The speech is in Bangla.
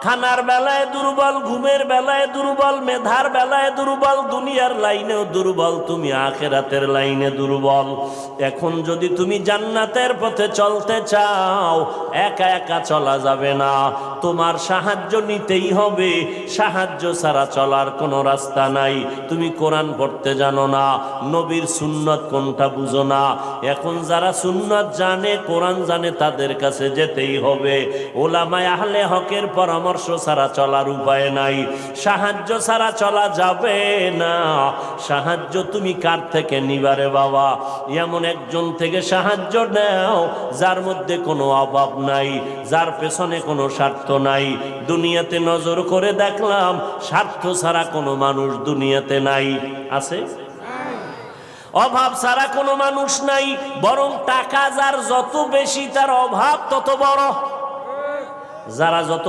খানার বেলায় দুর্বল, ঘুমের বেলায় দুর্বল, মেধার বেলায় দুর্বল, দুনিয়ার লাইনেও দুর্বল, তুমি আখিরাতের লাইনে দুর্বল। এখন যদি তুমি জান্নাতের পথে চলতে চাও, একা একা চলা যাবে না, তোমার সাহায্য নিতেই হবে। সাহায্য ছাড়া চলার কোনো রাস্তা নাই। তুমি কোরআন পড়তে জানো না, নবীর সুন্নত কোনটা বুঝো না। এখন যারা সুন্নত জানে, কোরআন জানে, তাদের কাছে যেতেই হবে। ওলামায়ে আহলে হকের পরামর্শ ছাড়া চলার উপায় নাই, সাহায্য ছাড়া চলা যাবে না। সাহায্য তুমি কার থেকে নিবারে বাবা? এমন একজন থেকে সাহায্য নাও যার মধ্যে কোনো অভাব নাই, যার পেছনে কোনো স্বার্থ নাই। দুনিয়াতে নজর করে দেখলাম স্বার্থ ছাড়া কোনো মানুষ দুনিয়াতে নাই। আছে? অভাব ছাড়া কোনো মানুষ নাই, বরং টাকা যার যত বেশি তার অভাব তত বড়। যারা যত